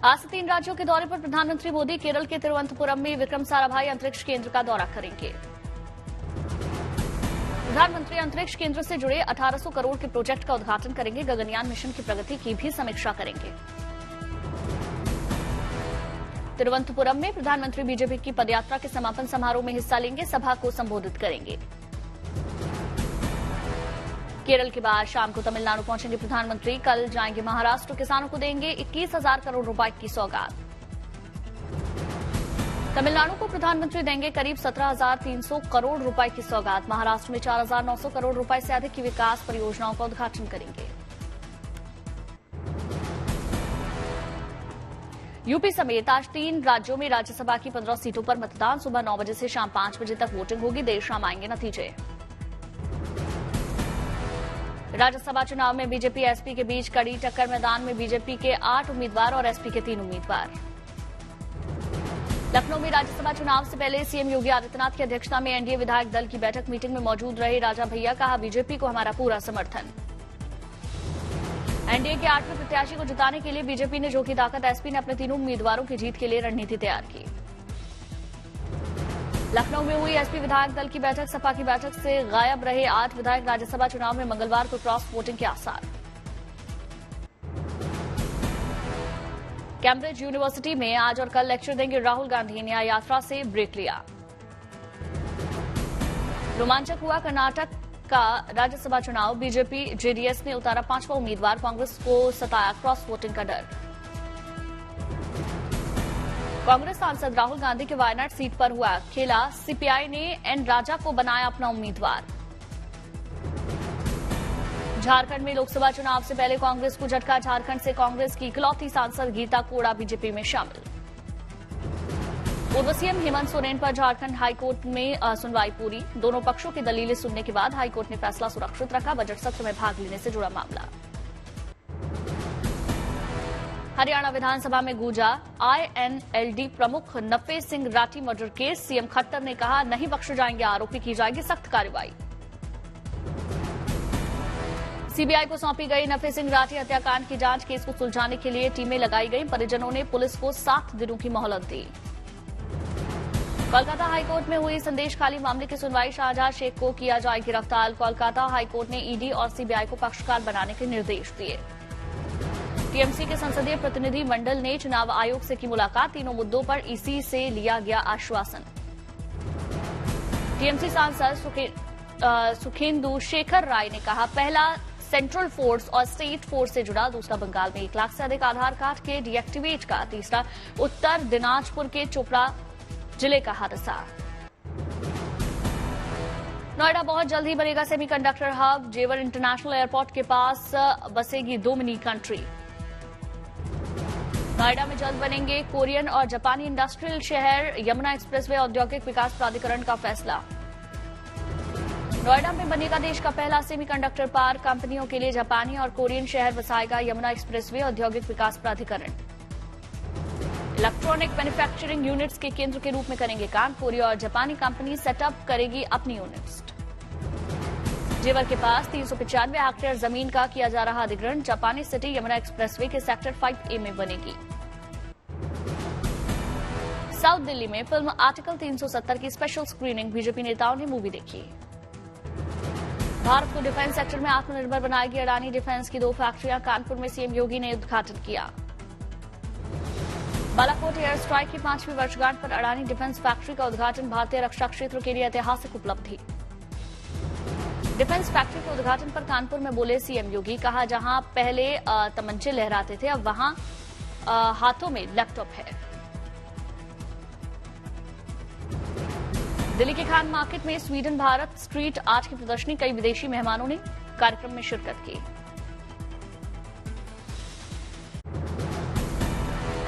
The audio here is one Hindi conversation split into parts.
आज से 3 राज्यों के दौरे पर प्रधानमंत्री मोदी केरल के तिरुवनंतपुरम में विक्रम साराभाई अंतरिक्ष केंद्र का दौरा करेंगे। प्रधानमंत्री अंतरिक्ष केंद्र से जुड़े 1800 करोड़ के प्रोजेक्ट का उद्घाटन करेंगे। गगनयान मिशन की प्रगति की भी समीक्षा करेंगे। तिरुवनंतपुरम में प्रधानमंत्री बीजेपी की पदयात्रा के समापन समारोह में हिस्सा लेंगे। सभा को संबोधित करेंगे। केरल के बाद शाम को तमिलनाडु पहुंचेंगे प्रधानमंत्री। कल जाएंगे महाराष्ट्र। किसानों को देंगे 21,000 करोड़ रुपए की सौगात। तमिलनाडु को प्रधानमंत्री देंगे करीब 17,300 करोड़ रुपए की सौगात। महाराष्ट्र में 4,900 करोड़ रुपए से अधिक की विकास परियोजनाओं का उद्घाटन करेंगे। यूपी समेत आज 3 राज्यों में राज्यसभा की 15 सीटों पर मतदान। सुबह 9 बजे से शाम 5 बजे तक वोटिंग होगी। देर शाम आएंगे नतीजे। राज्यसभा चुनाव में बीजेपी एसपी के बीच कड़ी टक्कर। मैदान में बीजेपी के 8 उम्मीदवार और एसपी के 3 उम्मीदवार। लखनऊ में राज्यसभा चुनाव से पहले सीएम योगी आदित्यनाथ की अध्यक्षता में एनडीए विधायक दल की बैठक। मीटिंग में मौजूद रहे राजा भैया। कहा, बीजेपी को हमारा पूरा समर्थन। एनडीए के 8वें प्रत्याशी को जिताने के लिए बीजेपी ने झोंकी ताकत। एसपी ने अपने 3 उम्मीदवारों की जीत के लिए रणनीति तैयार की। लखनऊ में हुई एसपी विधायक दल की बैठक। सपा की बैठक से गायब रहे 8 विधायक। राज्यसभा चुनाव में मंगलवार को क्रॉस वोटिंग के आसार। कैम्ब्रिज यूनिवर्सिटी में आज और कल लेक्चर देंगे राहुल गांधी। न्याय यात्रा से ब्रेक लिया। रोमांचक हुआ कर्नाटक का राज्यसभा चुनाव। बीजेपी जेडीएस ने उतारा 5वां उम्मीदवार। कांग्रेस को सताया क्रॉस वोटिंग का डर। कांग्रेस सांसद राहुल गांधी के वायनाड सीट पर हुआ खेला। सीपीआई ने एन राजा को बनाया अपना उम्मीदवार। झारखंड में लोकसभा चुनाव से पहले कांग्रेस को झटका। झारखंड से कांग्रेस की इकलौती सांसद गीता कोड़ा बीजेपी में शामिल। पूर्व सीएम हेमंत सोरेन पर झारखंड हाईकोर्ट में सुनवाई पूरी। दोनों पक्षों की दलीलें सुनने के बाद हाईकोर्ट ने फैसला सुरक्षित रखा। बजट सत्र में भाग लेने से जुड़ा मामला। हरियाणा विधानसभा में गूंजा आईएनएलडी प्रमुख Nafe Singh Rathi murder case. CM Khattar ने कहा, नहीं बख्शे जाएंगे आरोपी, की जाएगी सख्त कार्रवाई। सीबीआई को सौंपी गई नफे सिंह राठी हत्याकांड की जांच। केस को सुलझाने के लिए टीमें लगाई गई। परिजनों ने पुलिस को 7 दिनों की मोहलत दी। कोलकाता हाईकोर्ट में हुई संदेश खाली मामले की सुनवाई। शाहजहां शेख को किया जाए गिरफ्तार। कोलकाता हाईकोर्ट ने ईडी और सीबीआई को पक्षकार बनाने के निर्देश दिए। टीएमसी के संसदीय प्रतिनिधि मंडल ने चुनाव आयोग से की मुलाकात। तीनों मुद्दों पर ईसी से लिया गया आश्वासन। टीएमसी सांसद सुखेंदु शेखर राय ने कहा, पहला सेंट्रल फोर्स और स्टेट फोर्स से जुड़ा। दूसरा बंगाल में 1 लाख से अधिक आधार कार्ड के डीएक्टिवेट का। तीसरा उत्तर दिनाजपुर के चोपड़ा जिले का हादसा। नोएडा बहुत जल्द ही बनेगा सेमीकंडक्टर हब। जेवर इंटरनेशनल एयरपोर्ट के पास बसेगी 2 मिनी कंट्री। नोएडा में जल्द बनेंगे कोरियन और जापानी इंडस्ट्रियल शहर। यमुना एक्सप्रेसवे औद्योगिक विकास प्राधिकरण का फैसला। नोएडा में बनेगा देश का पहला सेमीकंडक्टर पार्क। कंपनियों के लिए जापानी और कोरियन शहर बसाएगा यमुना एक्सप्रेसवे औद्योगिक विकास प्राधिकरण। इलेक्ट्रॉनिक मैन्युफैक्चरिंग यूनिट्स के केंद्र के रूप में करेंगे काम। कोरिया और जापानी कंपनी सेटअप करेगी अपनी यूनिट्स। जेवर के पास 395 हेक्टेयर जमीन का किया जा रहा अधिग्रहण। जापानी सिटी यमुना एक्सप्रेसवे के सेक्टर 5A में बनेगी। साउथ दिल्ली में फिल्म आर्टिकल 370 की स्पेशल स्क्रीनिंग। बीजेपी नेताओं ने मूवी देखी। भारत को डिफेंस सेक्टर में आत्मनिर्भर बनाएगी अडानी डिफेंस की 2 फैक्ट्रियां। कानपुर में सीएम योगी ने उद्घाटन किया। बालाकोट एयर स्ट्राइक की 5वीं वर्षगांठ पर अडानी डिफेंस फैक्ट्री का उद्घाटन। भारतीय रक्षा क्षेत्र के लिए ऐतिहासिक उपलब्धि। डिफेंस फैक्ट्री के उद्घाटन पर कानपुर में बोले सीएम योगी। कहा, जहां पहले तमंचे लहराते थे, अब वहां हाथों में लैपटॉप है। दिल्ली के खान मार्केट में स्वीडन भारत स्ट्रीट आर्ट की प्रदर्शनी। कई विदेशी मेहमानों ने कार्यक्रम में शिरकत की।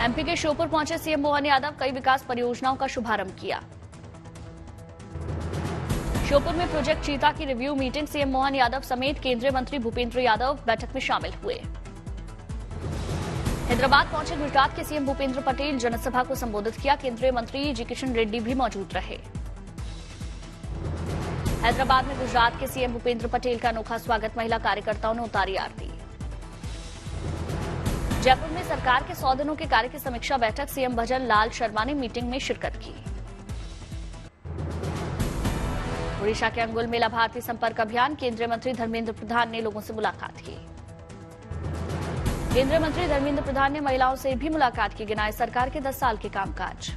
एमपी के श्योपुर पहुंचे सीएम मोहन यादव। कई विकास परियोजनाओं का शुभारंभ किया। श्योपुर में प्रोजेक्ट चीता की review meeting. CM Mohan Yadav समेत केंद्रीय मंत्री भूपेंद्र यादव बैठक में शामिल हुए। हैदराबाद पहुंचे गुजरात के सीएम भूपेंद्र पटेल। जनसभा को संबोधित किया। केंद्रीय मंत्री जी किशन रेड्डी भी मौजूद रहे। हैदराबाद में गुजरात के सीएम भूपेंद्र पटेल का अनोखा स्वागत। महिला कार्यकर्ताओं ने उतारी आरती। जयपुर में सरकार के 100 दिनों के कार्य की समीक्षा बैठक, सीएम भजन लाल शर्मा ने मीटिंग में शिरकत की। ओडिशा के अंगुल में लाभार्थी संपर्क अभियान, केंद्रीय मंत्री धर्मेंद्र प्रधान ने लोगों से मुलाकात की। केंद्रीय मंत्री धर्मेंद्र प्रधान ने महिलाओं से भी मुलाकात की, गिनाए सरकार के 10 साल के कामकाज।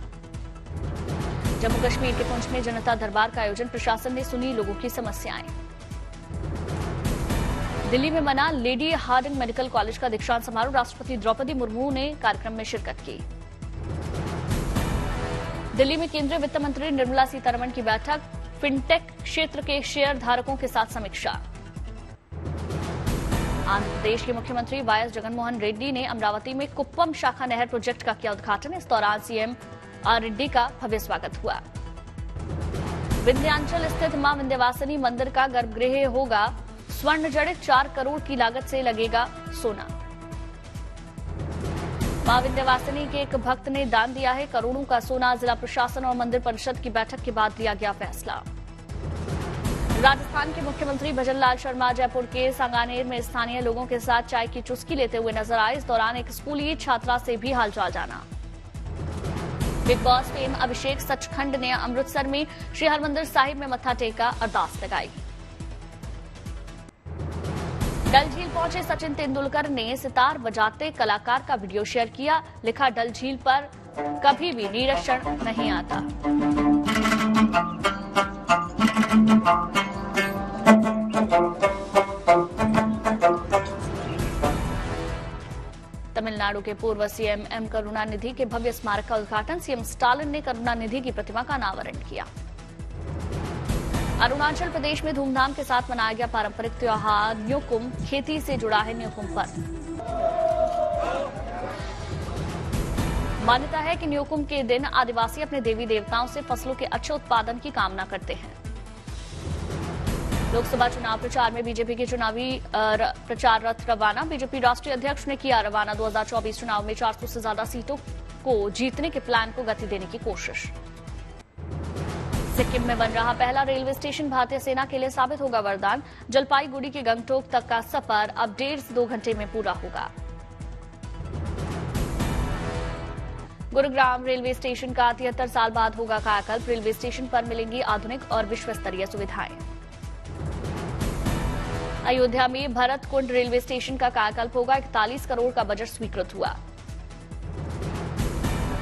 जम्मू कश्मीर के पुंछ में जनता दरबार का आयोजन, प्रशासन ने सुनी लोगों की समस्याएं। दिल्ली में मना लेडी हार्डिंग मेडिकल कॉलेज का दीक्षांत समारोह, राष्ट्रपति द्रौपदी मुर्मू ने कार्यक्रम में शिरकत की। दिल्ली में केंद्रीय वित्त मंत्री निर्मला सीतारमण की बैठक, फिनटेक क्षेत्र के शेयर धारकों के साथ समीक्षा। आंध्र प्रदेश के मुख्यमंत्री वाईएस जगनमोहन रेड्डी ने अमरावती में कुप्पम शाखा नहर प्रोजेक्ट का किया उद्घाटन, इस दौरान सीएम रेड्डी का भव्य स्वागत हुआ। विंध्याचल स्थित मां विंध्यवासिनी मंदिर का गर्भगृह होगा स्वर्ण जड़ित, 4 करोड़ की लागत से लगेगा सोना। मां विंध्यवासिनी के एक भक्त ने दान दिया है करोड़ों का सोना, जिला प्रशासन और मंदिर परिषद की बैठक के बाद लिया गया फैसला। राजस्थान के मुख्यमंत्री भजन लाल शर्मा जयपुर के सांगानेर में स्थानीय लोगों के साथ चाय की चुस्की लेते हुए नजर आए, इस दौरान एक स्कूली छात्रा से भी हालचाल जाना। बिग बॉस फेम अभिषेक सचखंड ने अमृतसर में श्री हरमंदिर साहिब में मत्था टेका, अरदास लगाई। डल झील पहुंचे सचिन तेंदुलकर ने सितार बजाते कलाकार का वीडियो शेयर किया, लिखा डल झील पर कभी भी निरीक्षण नहीं आता। तमिलनाडु के पूर्व सीएम एम करुणानिधि के भव्य स्मारक का उद्घाटन, सीएम स्टालिन ने करुणानिधि की प्रतिमा का अनावरण किया। अरुणाचल प्रदेश में धूमधाम के साथ मनाया गया पारंपरिक त्योहार न्योकुम, खेती से जुड़ा है न्योकुम पर्व। मान्यता है कि न्योकुम के दिन आदिवासी अपने देवी देवताओं से फसलों के अच्छे उत्पादन की कामना करते हैं। लोकसभा चुनाव प्रचार में बीजेपी के चुनावी प्रचार रथ रवाना, बीजेपी राष्ट्रीय अध्यक्ष ने किया रवाना। 2024 चुनाव में 400 से ज्यादा सीटों को जीतने के प्लान को गति देने की कोशिश। सिक्किम में बन रहा पहला रेलवे स्टेशन भारतीय सेना के लिए साबित होगा वरदान, जलपाईगुड़ी के गंगटोक तक का सफर अब 1.5 घंटे में पूरा होगा। गुरुग्राम रेलवे स्टेशन का 73 साल बाद होगा कायाकल्प, रेलवे स्टेशन पर मिलेंगी आधुनिक और विश्व स्तरीय सुविधाएं। अयोध्या में भरत कुंड रेलवे स्टेशन का कायाकल्प होगा, 41 करोड़ का बजट स्वीकृत हुआ।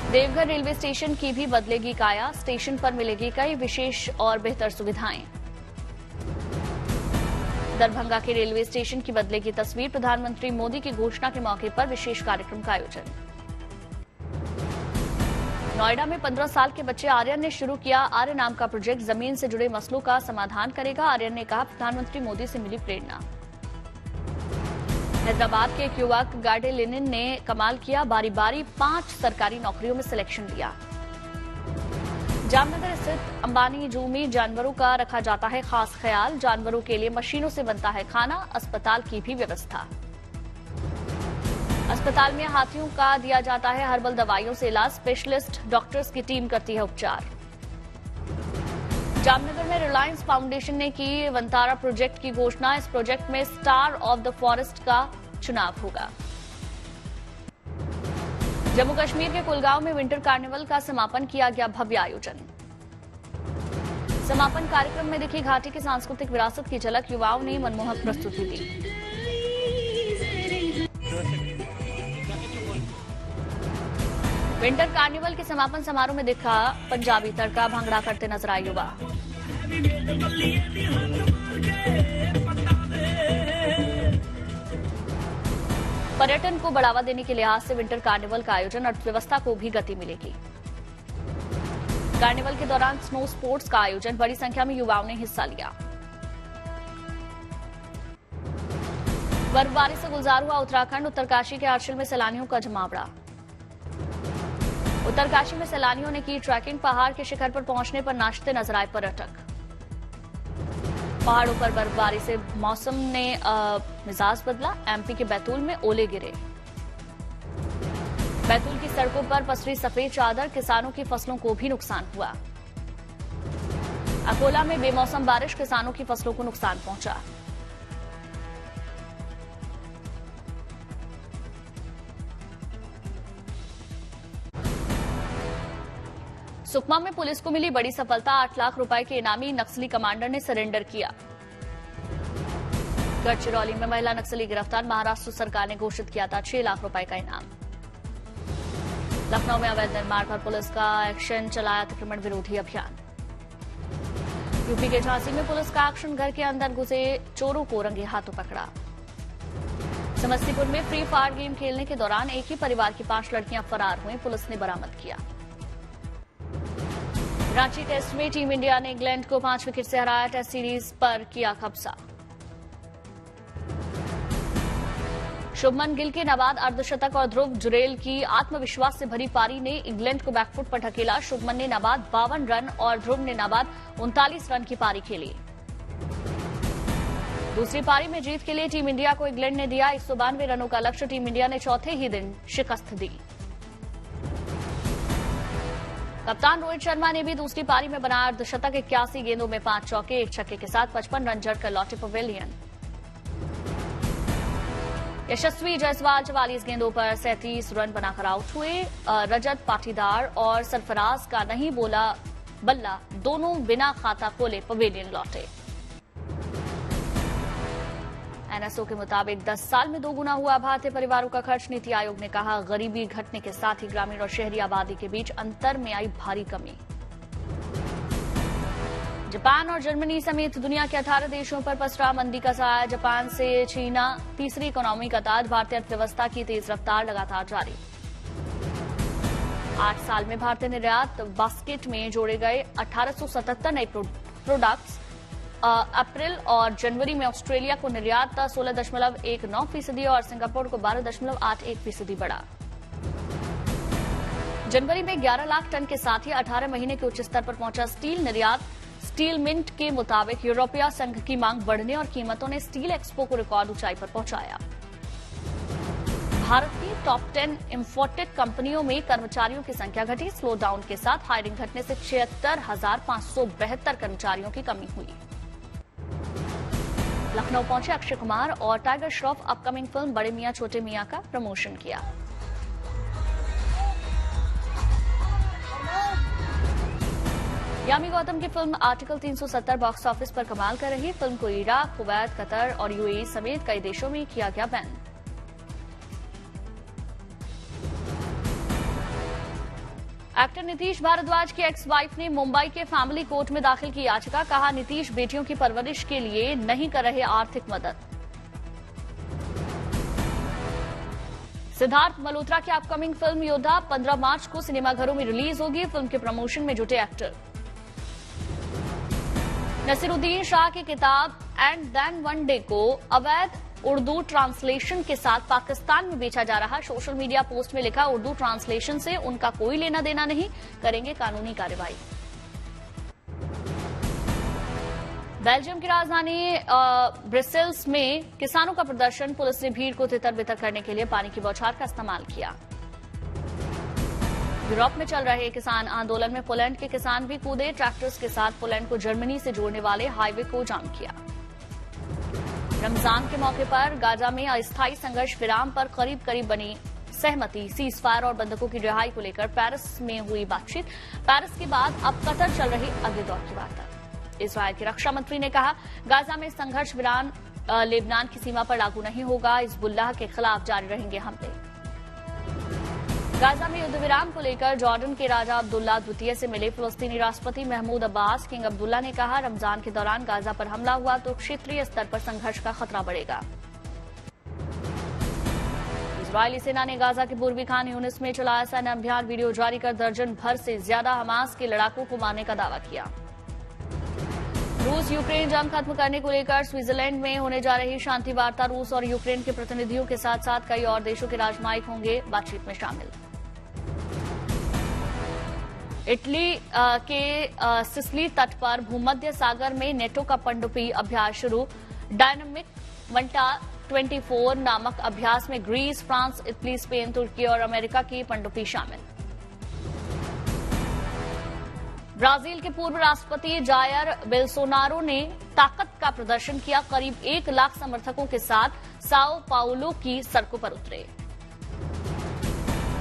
देवघर रेलवे स्टेशन की भी बदलेगी काया, स्टेशन पर मिलेगी कई विशेष और बेहतर सुविधाएं। दरभंगा के रेलवे स्टेशन की बदलेगी तस्वीर, प्रधानमंत्री मोदी की घोषणा के मौके पर विशेष कार्यक्रम का आयोजन। नोएडा में 15 साल के बच्चे आर्यन ने शुरू किया आर्य नाम का प्रोजेक्ट, जमीन से जुड़े मसलों का समाधान करेगा। आर्यन ने कहा, प्रधानमंत्री मोदी से मिली प्रेरणा। हैदराबाद के एक युवक गाडे लेनिन ने कमाल किया, बारी बारी 5 सरकारी नौकरियों में सिलेक्शन दिया। जामनगर स्थित अंबानी जू में जानवरों का रखा जाता है खास ख्याल, जानवरों के लिए मशीनों से बनता है खाना, अस्पताल की भी व्यवस्था। अस्पताल में हाथियों का दिया जाता है हर्बल दवाइयों से इलाज, स्पेशलिस्ट डॉक्टर्स की टीम करती है उपचार। जामनगर में रिलायंस फाउंडेशन ने की वंतारा प्रोजेक्ट की घोषणा, इस प्रोजेक्ट में स्टार ऑफ द फॉरेस्ट का चुनाव होगा। जम्मू कश्मीर के कुलगांव में विंटर कार्निवल का समापन किया गया भव्य आयोजन। समापन कार्यक्रम में दिखी घाटी की सांस्कृतिक विरासत की झलक, युवाओं ने मनमोहक प्रस्तुति दी। विंटर कार्निवल के समापन समारोह में दिखा पंजाबी तड़का, भांगड़ा करते नजर आए युवा। पर्यटन को बढ़ावा देने के लिहाज से विंटर कार्निवल का आयोजन, अर्थव्यवस्था को भी गति मिलेगी। कार्निवल के दौरान स्नो स्पोर्ट्स का आयोजन, बड़ी संख्या में युवाओं ने हिस्सा लिया। बर्फबारी से गुलजार हुआ उत्तराखंड, उत्तरकाशी के आर्शिल में सैलानियों का जमावड़ा। उत्तरकाशी में सैलानियों ने की ट्रैकिंग, पहाड़ के शिखर पर पहुंचने पर नाचते नजर आए पर्यटक। पहाड़ों पर बर्फबारी से मौसम ने मिजाज बदला, एमपी के बैतूल में ओले गिरे। बैतूल की सड़कों पर पसरी सफेद चादर, किसानों की फसलों को भी नुकसान हुआ। अकोला में बेमौसम बारिश, किसानों की फसलों को नुकसान पहुंचा। सुकमा में पुलिस को मिली बड़ी सफलता। 8 लाख रुपए के इनामी नक्सली कमांडर ने सरेंडर किया। गढ़चिरौली में महिला नक्सली गिरफ्तार। महाराष्ट्र सरकार ने घोषित किया था 6 लाख रुपए का इनाम। लखनऊ में अवैध निर्माण पर पुलिस का एक्शन, चलाया अतिक्रमण विरोधी अभियान। यूपी के झांसी में पुलिस का एक्शन, घर के अंदर घुसे चोरों को रंगे हाथों पकड़ा। समस्तीपुर में फ्री फायर गेम खेलने के दौरान एक ही परिवार की 5 लड़कियां फरार हुई, पुलिस ने बरामद किया। रांची टेस्ट में टीम इंडिया ने इंग्लैंड को 5 विकेट से हराया, टेस्ट सीरीज पर किया कब्जा। शुभमन गिल के नाबाद अर्धशतक और ध्रुव जुरेल की आत्मविश्वास से भरी पारी ने इंग्लैंड को बैकफुट पर ढकेला। शुभमन ने नाबाद 52 रन और ध्रुव ने नाबाद 39 रन की पारी खेली। दूसरी पारी में जीत के लिए टीम इंडिया को इंग्लैंड ने दिया 192 रनों का लक्ष्य। टीम इंडिया ने चौथे ही दिन शिकस्त दी। कप्तान रोहित शर्मा ने भी दूसरी पारी में बनाया अर्धशतक। 81 गेंदों में 5 चौके 1 छक्के के साथ 55 रन जड़कर लौटे पवेलियन। यशस्वी जायसवाल 44 गेंदों पर 37 रन बनाकर आउट हुए। रजत पाटीदार और सरफराज का नहीं बोला बल्ला दोनों बिना खाता खोले पवेलियन लौटे। एनएसओ के मुताबिक 10 साल में 2 गुना हुआ भारतीय परिवारों का खर्च। नीति आयोग ने कहा, गरीबी घटने के साथ ही ग्रामीण और शहरी आबादी के बीच अंतर में आई भारी कमी। जापान और जर्मनी समेत दुनिया के 18 देशों पर पसरा मंदी का साया। जापान से चीना तीसरी इकोनॉमी का ताज। भारतीय अर्थव्यवस्था की तेज रफ्तार लगातार जारी। 8 साल में भारतीय निर्यात बास्केट में जोड़े गए 1877 नए प्रोडक्ट्स। अप्रैल और जनवरी में ऑस्ट्रेलिया को निर्यात 16.19% और सिंगापुर को 12.81% बढ़ा। जनवरी में 11 लाख टन के साथ ही 18 महीने के उच्च स्तर पर पहुंचा स्टील निर्यात। स्टील मिंट के मुताबिक यूरोपीय संघ की मांग बढ़ने और कीमतों ने स्टील एक्सपो को रिकॉर्ड ऊंचाई पर पहुंचाया। भारत की टॉप 10 इंपोर्टेड कंपनियों में कर्मचारियों की संख्या घटी। स्लो डाउन के साथ हायरिंग घटने से 76,572 कर्मचारियों की कमी हुई। लखनऊ पहुंचे अक्षय कुमार और टाइगर श्रॉफ अपकमिंग फिल्म बड़े मियां छोटे मियां का प्रमोशन किया। यामी गौतम की फिल्म आर्टिकल 370 बॉक्स ऑफिस पर कमाल कर रही। फिल्म को इराक, कुवैत, कतर और यूएई समेत कई देशों में किया गया बैन। एक्टर नीतीश भारद्वाज की एक्स वाइफ ने मुंबई के फैमिली कोर्ट में दाखिल की याचिका। कहा, नीतीश बेटियों की परवरिश के लिए नहीं कर रहे आर्थिक मदद। सिद्धार्थ मल्होत्रा की अपकमिंग फिल्म योद्धा 15 मार्च को सिनेमाघरों में रिलीज होगी। फिल्म के प्रमोशन में जुटे एक्टर। नसीरुद्दीन शाह की किताब एंड देन वन डे को अवैध उर्दू ट्रांसलेशन के साथ पाकिस्तान में बेचा जा रहा। सोशल मीडिया पोस्ट में लिखा, उर्दू ट्रांसलेशन से उनका कोई लेना देना नहीं, करेंगे कानूनी कार्रवाई। बेल्जियम की राजधानी ब्रसेल्स में किसानों का प्रदर्शन। पुलिस ने भीड़ को तितर बितर करने के लिए पानी की बौछार का इस्तेमाल किया। यूरोप में चल रहे किसान आंदोलन में पोलैंड के किसान भी कूदे। ट्रैक्टर्स के साथ पोलैंड को जर्मनी से जोड़ने वाले हाईवे को जाम किया। रमजान के मौके पर गाजा में अस्थायी संघर्ष विराम पर करीब करीब बनी सहमति। सीज फायर और बंधकों की रिहाई को लेकर पेरिस में हुई बातचीत। पेरिस के बाद अब कतर चल रही अगले दौर की वार्ता। इजरायल के रक्षा मंत्री ने कहा, गाजा में संघर्ष विराम लेबनान की सीमा पर लागू नहीं होगा। हिजबुल्लाह के खिलाफ जारी रहेंगे हमले। गाजा में युद्ध विराम को लेकर जॉर्डन के राजा अब्दुल्ला द्वितीय से मिले फिलिस्तीनी राष्ट्रपति महमूद अब्बास। किंग अब्दुल्ला ने कहा, रमजान के दौरान गाजा पर हमला हुआ तो क्षेत्रीय स्तर पर संघर्ष का खतरा बढ़ेगा। इजरायली सेना ने गाजा के पूर्वी खान यूनिस में चलाया सैन्य अभियान। वीडियो जारी कर दर्जन भर से ज्यादा हमास के लड़ाकों को मारने का दावा किया। रूस यूक्रेन जंग खत्म करने को लेकर स्विट्जरलैंड में होने जा रही शांति वार्ता। रूस और यूक्रेन के प्रतिनिधियों के साथ साथ कई और देशों के राजनयिक होंगे बातचीत में शामिल। इटली के सिसिली तट पर भूमध्य सागर में नेटो का पनडुब्बी अभ्यास शुरू। डायनामिक वंटा 24 नामक अभ्यास में ग्रीस, फ्रांस, इटली, स्पेन, तुर्की और अमेरिका की पनडुब्बी शामिल। ब्राजील के पूर्व राष्ट्रपति जायर बोल्सोनारो ने ताकत का प्रदर्शन किया। करीब 1 लाख समर्थकों के साथ साओ पाउलो की सड़कों पर उतरे।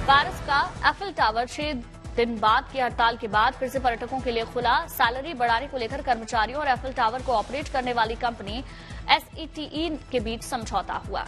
पेरिस का एफिल टावर दिन बाद की हड़ताल के बाद फिर से पर्यटकों के लिए खुला। सैलरी बढ़ाने को लेकर कर्मचारियों और एफिल टावर को ऑपरेट करने वाली कंपनी SETE के बीच समझौता हुआ।